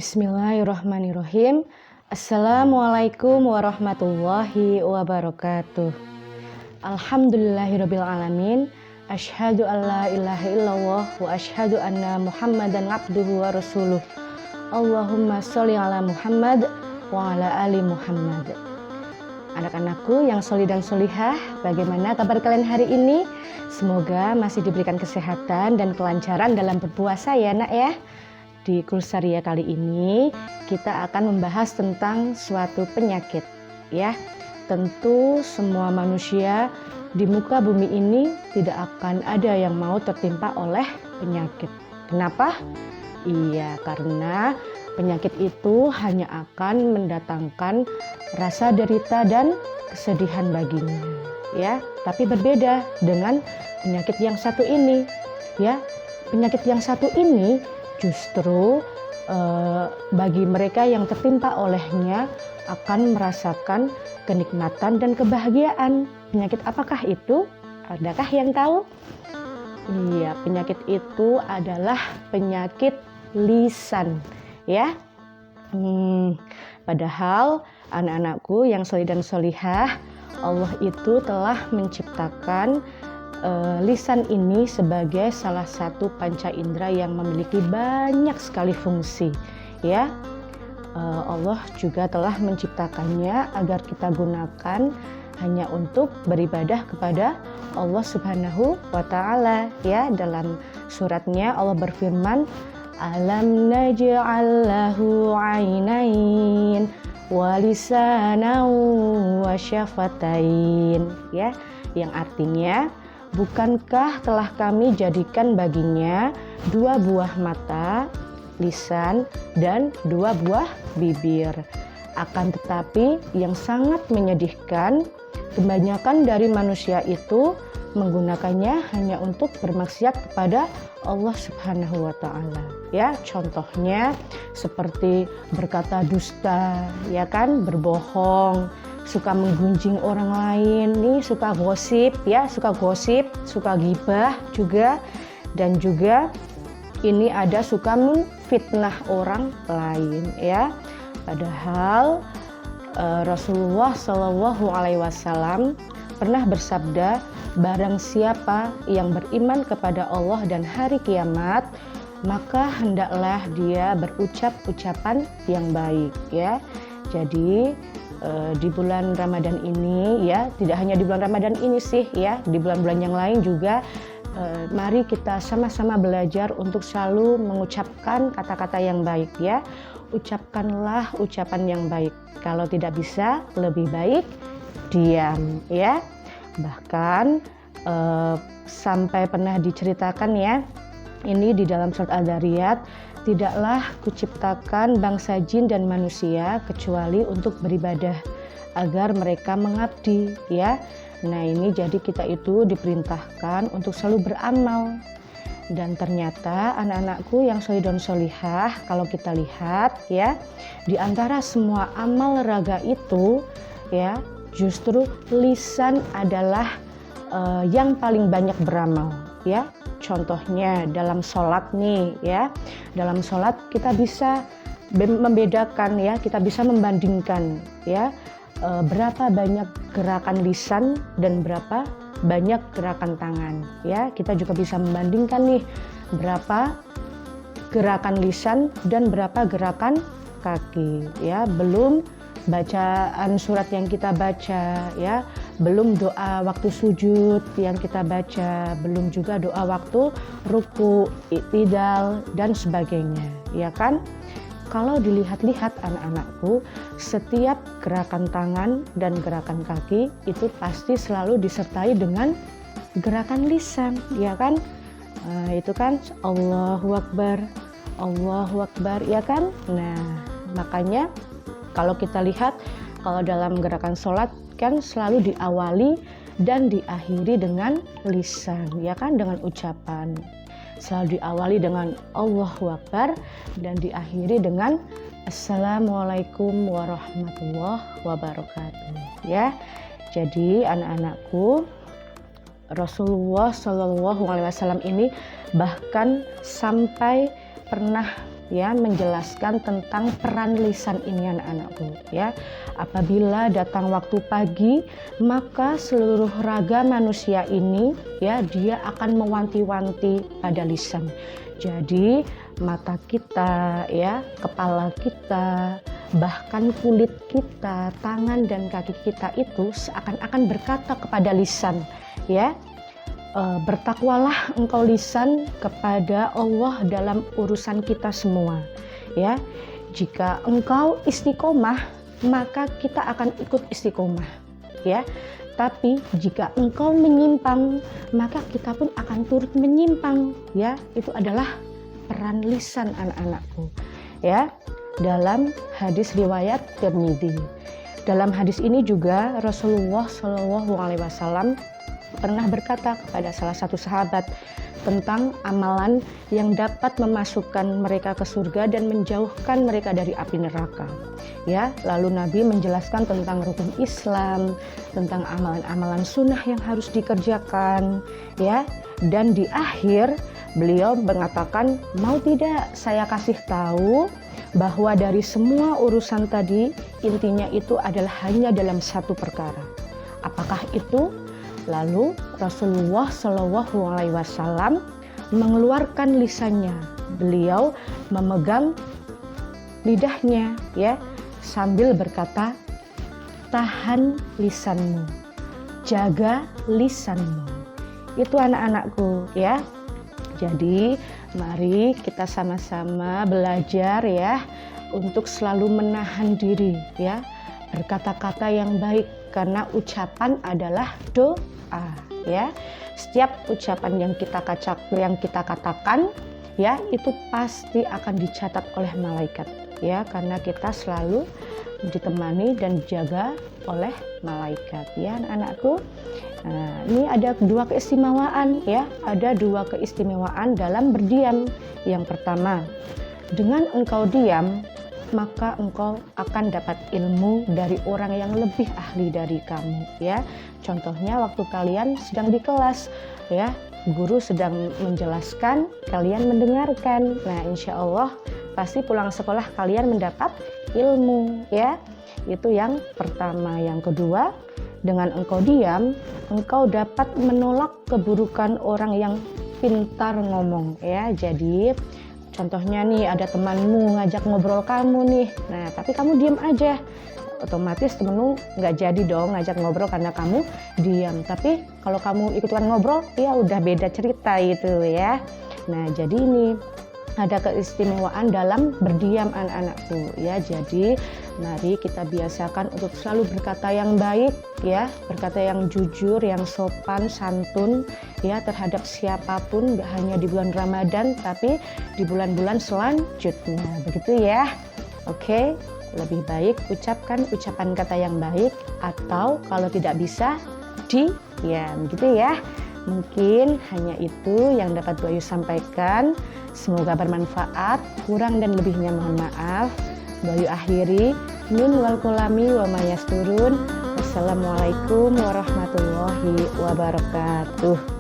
Bismillahirrahmanirrahim. Assalamualaikum warahmatullahi wabarakatuh. Alhamdulillahirabbil alamin. Asyhadu an la ilaha illallah wa asyhadu anna Muhammadan abduhu wa rasuluh. Allahumma sholli ala Muhammad wa ala ali Muhammad. Anak-anakku yang sholih dan sholihah, bagaimana kabar kalian hari ini? Semoga masih diberikan kesehatan dan kelancaran dalam berpuasa ya nak ya. Di Kulsaria kali ini kita akan membahas tentang suatu penyakit ya. Tentu semua manusia di muka bumi ini tidak akan ada yang mau tertimpa oleh penyakit. Kenapa? Iya, karena penyakit itu hanya akan mendatangkan rasa derita dan kesedihan baginya ya. Tapi berbeda dengan penyakit yang satu ini ya. Penyakit yang satu ini justru bagi mereka yang tertimpa olehnya akan merasakan kenikmatan dan kebahagiaan. Penyakit apakah itu? Adakah yang tahu? Iya, penyakit itu adalah penyakit lisan ya. Padahal anak-anakku yang sholih dan sholihah, Allah itu telah menciptakan lisan ini sebagai salah satu panca indera yang memiliki banyak sekali fungsi ya. Allah juga telah menciptakannya agar kita gunakan hanya untuk beribadah kepada Allah Subhanahu wa Ta'ala ya. Dalam suratnya Allah berfirman, alam naj'al lahu 'ainain wa lisanan wa syafatain ya, yang artinya bukankah telah kami jadikan baginya dua buah mata, lisan, dan dua buah bibir. Akan tetapi yang sangat menyedihkan, kebanyakan dari manusia itu menggunakannya hanya untuk bermaksiat kepada Allah Subhanahu wa Ta'ala ya. Contohnya seperti berkata dusta ya kan, berbohong, suka menggunjing orang lain, nih suka gosip ya, suka gibah juga, dan juga ini ada suka memfitnah orang lain ya. Padahal Rasulullah Shallallahu Alaihi Wasallam pernah bersabda, barang siapa yang beriman kepada Allah dan hari kiamat, maka hendaklah dia berucap ucapan yang baik ya. Jadi di bulan Ramadan ini ya, tidak hanya di bulan Ramadan ini sih ya, di bulan-bulan yang lain juga mari kita sama-sama belajar untuk selalu mengucapkan kata-kata yang baik ya. Ucapkanlah ucapan yang baik. Kalau tidak bisa, lebih baik diam ya. Bahkan sampai pernah diceritakan ya, ini di dalam surat Al-Dzariyat, tidaklah kuciptakan bangsa jin dan manusia kecuali untuk beribadah agar mereka mengabdi ya. Nah ini jadi kita itu diperintahkan untuk selalu beramal. Dan ternyata anak-anakku yang sholih dan sholihah, kalau kita lihat ya, di antara semua amal raga itu ya, justru lisan adalah yang paling banyak beramal ya. Contohnya dalam sholat nih ya, dalam sholat kita bisa membedakan ya, kita bisa membandingkan ya, berapa banyak gerakan lisan dan berapa banyak gerakan tangan ya. Kita juga bisa membandingkan nih, berapa gerakan lisan dan berapa gerakan kaki ya. Belum bacaan surat yang kita baca ya, belum doa waktu sujud yang kita baca, belum juga doa waktu ruku, i'tidal dan sebagainya ya kan. Kalau dilihat-lihat anak-anakku, setiap gerakan tangan dan gerakan kaki itu pasti selalu disertai dengan gerakan lisan ya kan. Itu kan Allahu Akbar ya kan. Nah makanya kalau kita lihat, kalau dalam gerakan sholat kan selalu diawali dan diakhiri dengan lisan ya kan, dengan ucapan. Selalu diawali dengan Allahu Akbar dan diakhiri dengan Assalamualaikum warahmatullahi wabarakatuh ya. Jadi anak-anakku, Rasulullah Shallallahu Alaihi Wasallam ini bahkan sampai pernah ya menjelaskan tentang peran lisan ini anak-anakku ya. Apabila datang waktu pagi, maka seluruh raga manusia ini ya dia akan mewanti-wanti pada lisan. Jadi mata kita ya, kepala kita, bahkan kulit kita, tangan dan kaki kita itu seakan-akan berkata kepada lisan ya. Bertakwalah engkau lisan kepada Allah dalam urusan kita semua ya. Jika engkau istiqomah, maka kita akan ikut istiqomah ya. Tapi jika engkau menyimpang, maka kita pun akan turut menyimpang ya. Itu adalah peran lisan anak-anakku ya. Dalam hadis riwayat Tirmidzi, dalam hadis ini juga Rasulullah SAW pernah berkata kepada salah satu sahabat tentang amalan yang dapat memasukkan mereka ke surga dan menjauhkan mereka dari api neraka. Ya, lalu Nabi menjelaskan tentang rukun Islam, tentang amalan-amalan sunnah yang harus dikerjakan, ya. Dan di akhir beliau mengatakan, mau tidak saya kasih tahu bahwa dari semua urusan tadi intinya itu adalah hanya dalam satu perkara. Apakah itu? Lalu Rasulullah SAW mengeluarkan lisannya. Beliau memegang lidahnya ya sambil berkata, tahan lisanmu, jaga lisanmu. Itu anak-anakku ya. Jadi mari kita sama-sama belajar ya untuk selalu menahan diri ya, berkata-kata yang baik karena ucapan adalah doa ya. Setiap ucapan yang kita katakan ya itu pasti akan dicatat oleh malaikat ya, karena kita selalu ditemani dan dijaga oleh malaikat ya anak-anakku. Nah, ini ada dua keistimewaan ya, ada dua keistimewaan dalam berdiam. Yang pertama, dengan engkau diam maka engkau akan dapat ilmu dari orang yang lebih ahli dari kamu ya. Contohnya waktu kalian sedang di kelas ya, guru sedang menjelaskan, kalian mendengarkan. Nah, insya Allah pasti pulang sekolah kalian mendapat ilmu ya. Itu yang pertama. Yang kedua, dengan engkau diam, engkau dapat menolak keburukan orang yang pintar ngomong ya. Jadi contohnya nih, ada temanmu ngajak ngobrol kamu nih, nah tapi kamu diam aja, otomatis temenmu nggak jadi dong ngajak ngobrol karena kamu diam. Tapi kalau kamu ikutan ngobrol, ya udah beda cerita itu ya. Nah jadi ini ada keistimewaan dalam berdiam anak-anakku ya. Jadi mari kita biasakan untuk selalu berkata yang baik ya, berkata yang jujur, yang sopan, santun ya terhadap siapapun, gak hanya di bulan Ramadan tapi di bulan-bulan selanjutnya, begitu ya. Oke, lebih baik ucapkan ucapan kata yang baik, atau kalau tidak bisa diam, gitu ya. Mungkin hanya itu yang dapat Bu Ayu sampaikan. Semoga bermanfaat. Kurang dan lebihnya mohon maaf. Bu Ayu akhiri. Min wal kulami wa mayasturun. Wassalamualaikum warahmatullahi wabarakatuh.